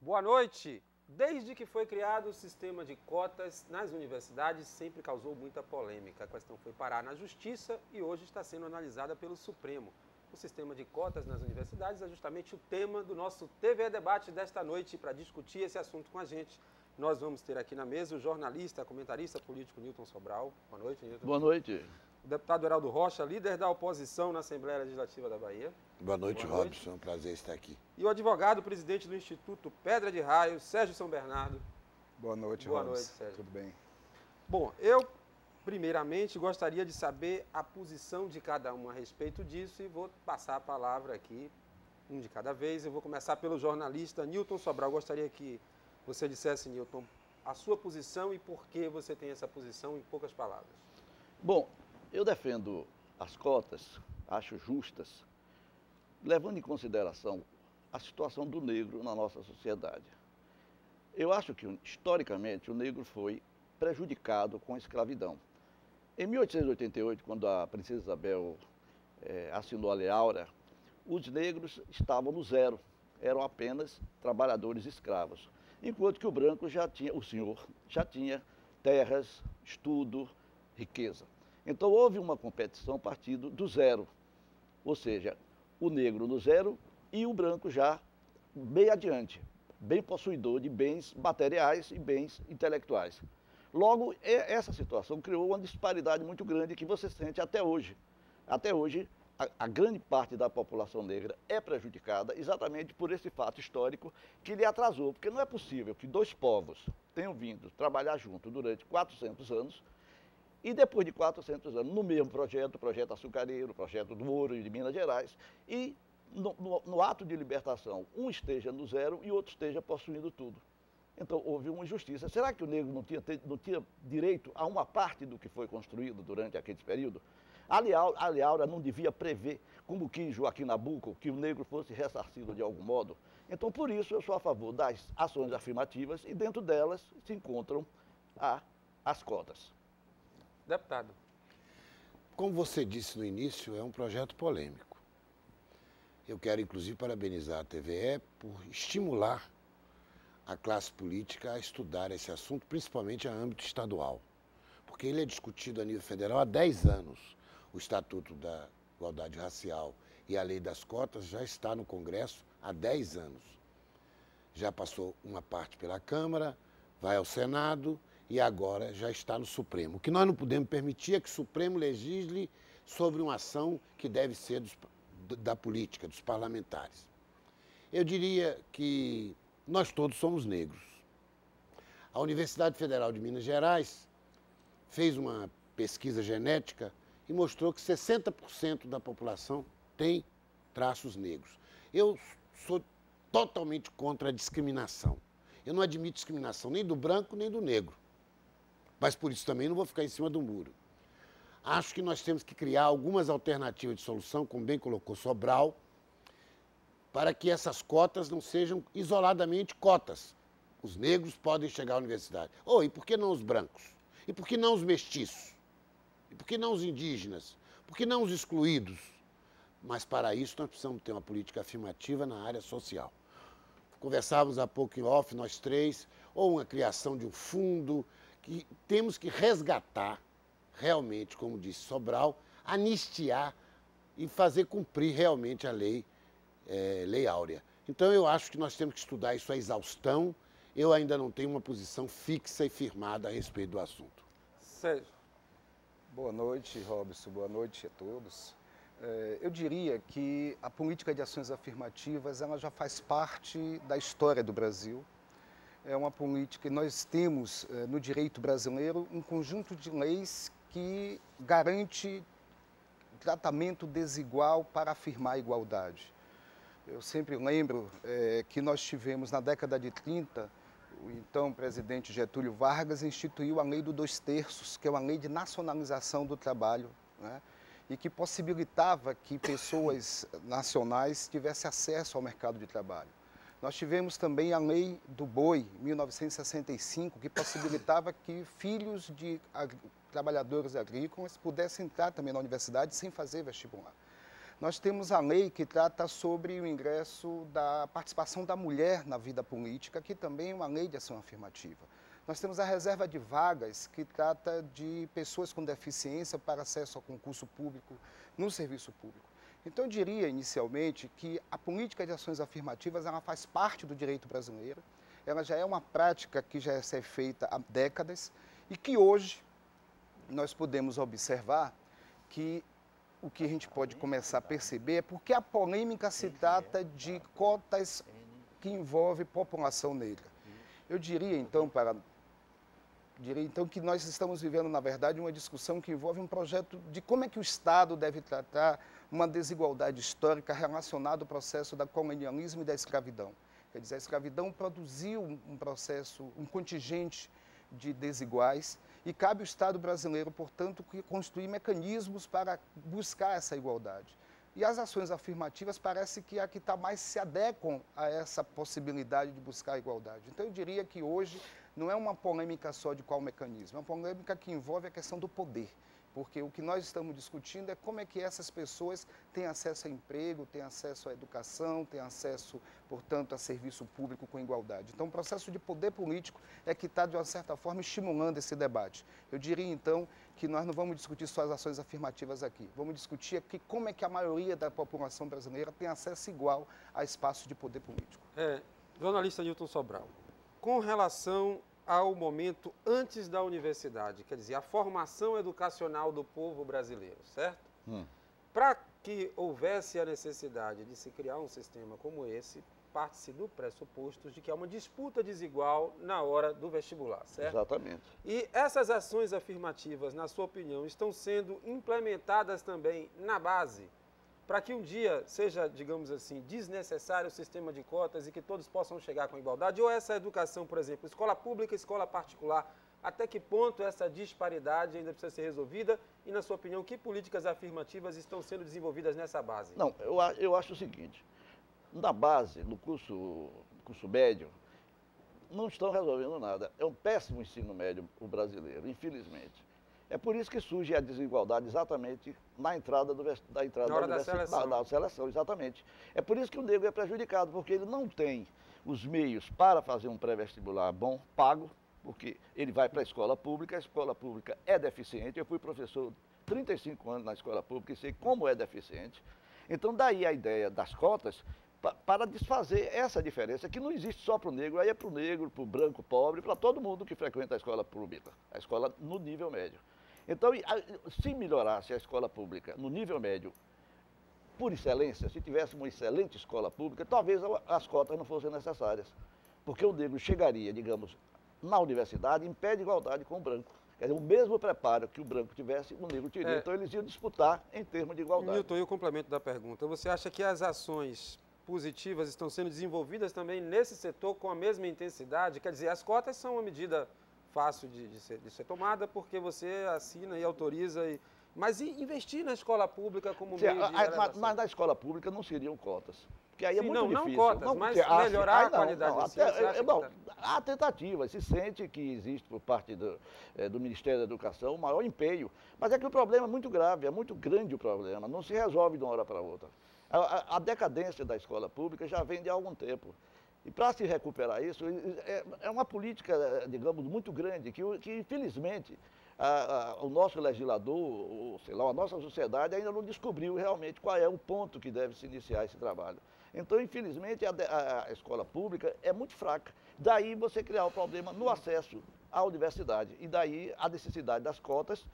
Boa noite! Desde que foi criado o sistema de cotas nas universidades, sempre causou muita polêmica. A questão foi parar na Justiça e hoje está sendo analisada pelo Supremo. O sistema de cotas nas universidades é justamente o tema do nosso TV Debate desta noite. Para discutir esse assunto com a gente, nós vamos ter aqui na mesa o jornalista, comentarista político Nilton Sobral. Boa noite, Nilton. Boa noite. O deputado Heraldo Rocha, líder da oposição na Assembleia Legislativa da Bahia. Boa noite, Robson. É um prazer estar aqui. E o advogado, presidente do Instituto Pedra de Raio, Sérgio São Bernardo. Boa noite, Boa Robson. noite, Sérgio. Tudo bem? Bom, eu, primeiramente, gostaria de saber a posição de cada um a respeito disso e vou passar a palavra aqui, um de cada vez. Eu vou começar pelo jornalista Nilton Sobral. Eu gostaria que você dissesse, Nilton, a sua posição e por que você tem essa posição, em poucas palavras. Bom, eu defendo as cotas, acho justas, levando em consideração a situação do negro na nossa sociedade. Eu acho que, historicamente, o negro foi prejudicado com a escravidão. Em 1888, quando a princesa Isabel assinou a Lei Áurea, os negros estavam no zero, eram apenas trabalhadores escravos. Enquanto que o branco o senhor já tinha terras, estudo, riqueza. Então houve uma competição a partir do zero, ou seja, o negro no zero e o branco já bem adiante, bem possuidor de bens materiais e bens intelectuais. Logo, essa situação criou uma disparidade muito grande que você sente até hoje. Até hoje, a grande parte da população negra é prejudicada exatamente por esse fato histórico que lhe atrasou, porque não é possível que dois povos tenham vindo trabalhar junto durante 400 anos e depois de 400 anos, no mesmo projeto, o projeto açucareiro, o projeto do ouro de Minas Gerais, e no ato de libertação, um esteja no zero e o outro esteja possuindo tudo. Então, houve uma injustiça. Será que o negro não tinha direito a uma parte do que foi construído durante aquele período? A Lei Áurea não devia prever, como quis Joaquim Nabuco, que o negro fosse ressarcido de algum modo. Então, por isso, eu sou a favor das ações afirmativas e dentro delas se encontram as cotas. Deputado. Como você disse no início, é um projeto polêmico. Eu quero, inclusive, parabenizar a TVE por estimular a classe política a estudar esse assunto, principalmente a âmbito estadual, porque ele é discutido a nível federal há 10 anos. O Estatuto da Igualdade Racial e a Lei das Cotas já está no Congresso há 10 anos. Já passou uma parte pela Câmara, vai ao Senado e agora já está no Supremo. O que nós não podemos permitir é que o Supremo legisle sobre uma ação que deve ser da política, dos parlamentares. Eu diria que nós todos somos negros. A Universidade Federal de Minas Gerais fez uma pesquisa genética e mostrou que 60% da população tem traços negros. Eu sou totalmente contra a discriminação. Eu não admito discriminação nem do branco nem do negro. Mas por isso também não vou ficar em cima do muro. Acho que nós temos que criar algumas alternativas de solução, como bem colocou Sobral, para que essas cotas não sejam isoladamente cotas. Os negros podem chegar à universidade. E por que não os brancos? E por que não os mestiços? E por que não os indígenas? Por que não os excluídos? Mas para isso nós precisamos ter uma política afirmativa na área social. Conversávamos há pouco em off, nós três, ou uma criação de um fundo, que temos que resgatar, realmente, como disse Sobral, anistiar e fazer cumprir realmente a Lei Áurea. Então eu acho que nós temos que estudar isso à exaustão. Eu ainda não tenho uma posição fixa e firmada a respeito do assunto. Sérgio. Boa noite, Robson. Boa noite a todos. Eu diria que a política de ações afirmativas ela já faz parte da história do Brasil. É uma política que nós temos no direito brasileiro um conjunto de leis que garante tratamento desigual para afirmar a igualdade. Eu sempre lembro que nós tivemos na década de 30, o então presidente Getúlio Vargas instituiu a lei do 2/3, que é uma lei de nacionalização do trabalho, né? E que possibilitava que pessoas nacionais tivessem acesso ao mercado de trabalho. Nós tivemos também a Lei do Boi, 1965, que possibilitava que filhos de trabalhadores agrícolas pudessem entrar também na universidade sem fazer vestibular. Nós temos a lei que trata sobre o ingresso da participação da mulher na vida política, que também é uma lei de ação afirmativa. Nós temos a reserva de vagas, que trata de pessoas com deficiência para acesso ao concurso público no serviço público. Então, eu diria, inicialmente, que a política de ações afirmativas ela faz parte do direito brasileiro, ela já é uma prática que já é feita há décadas e que hoje nós podemos observar que o que a gente pode começar a perceber é porque a polêmica se trata de cotas que envolvem população negra. Eu diria então que nós estamos vivendo, na verdade, uma discussão que envolve um projeto de como é que o Estado deve tratar uma desigualdade histórica relacionada ao processo do colonialismo e da escravidão. Quer dizer, a escravidão produziu um processo, um contingente de desiguais e cabe ao Estado brasileiro, portanto, construir mecanismos para buscar essa igualdade. E as ações afirmativas parece que é a que mais se adequam a essa possibilidade de buscar a igualdade. Então, eu diria que hoje não é uma polêmica só de qual mecanismo, é uma polêmica que envolve a questão do poder. Porque o que nós estamos discutindo é como é que essas pessoas têm acesso a emprego, têm acesso à educação, têm acesso, portanto, a serviço público com igualdade. Então, o processo de poder político é que está, de uma certa forma, estimulando esse debate. Eu diria, então, que nós não vamos discutir só as ações afirmativas aqui. Vamos discutir aqui como é que a maioria da população brasileira tem acesso igual a espaço de poder político. Jornalista Newton Sobral, com relação ao momento antes da universidade, quer dizer, a formação educacional do povo brasileiro, certo? Para que houvesse a necessidade de se criar um sistema como esse, parte-se do pressuposto de que há uma disputa desigual na hora do vestibular, certo? Exatamente. E essas ações afirmativas, na sua opinião, estão sendo implementadas também na base, para que um dia seja, digamos assim, desnecessário o sistema de cotas e que todos possam chegar com igualdade? Ou essa educação, por exemplo, escola pública, escola particular, até que ponto essa disparidade ainda precisa ser resolvida? E, na sua opinião, que políticas afirmativas estão sendo desenvolvidas nessa base? Não, eu acho o seguinte, na base, no curso médio, não estão resolvendo nada. É um péssimo ensino médio o brasileiro, infelizmente. É por isso que surge a desigualdade exatamente na entrada na hora da seleção. Na seleção, exatamente. É por isso que o negro é prejudicado, porque ele não tem os meios para fazer um pré-vestibular bom, pago, porque ele vai para a escola pública é deficiente. Eu fui professor 35 anos na escola pública e sei como é deficiente. Então, daí a ideia das cotas para desfazer essa diferença, que não existe só para o negro, aí é para o negro, para o branco pobre, para todo mundo que frequenta a escola pública, a escola no nível médio. Então, se melhorasse a escola pública no nível médio, por excelência, se tivesse uma excelente escola pública, talvez as cotas não fossem necessárias. Porque o negro chegaria, digamos, na universidade em pé de igualdade com o branco. Quer dizer, o mesmo preparo que o branco tivesse, o negro teria. Então, eles iam disputar em termos de igualdade. Milton, e o complemento da pergunta. Você acha que as ações positivas estão sendo desenvolvidas também nesse setor com a mesma intensidade? Quer dizer, as cotas são uma medida fácil de ser tomada porque você assina e autoriza, mas investir na escola pública como meio de elevação? Mas na escola pública não seriam cotas, porque aí é muito difícil. Não cotas, mas melhorar a qualidade de ensino. Há tentativas, se sente que existe por parte do Ministério da Educação o maior empenho, mas é que o problema é muito grave, é muito grande o problema, não se resolve de uma hora para outra. A decadência da escola pública já vem de algum tempo. E para se recuperar isso, é uma política, digamos, muito grande, que infelizmente, o nosso legislador, ou, sei lá, a nossa sociedade ainda não descobriu realmente qual é o ponto que deve se iniciar esse trabalho. Então, infelizmente, a escola pública é muito fraca. Daí você criar o problema no acesso à universidade. E daí a necessidade das cotas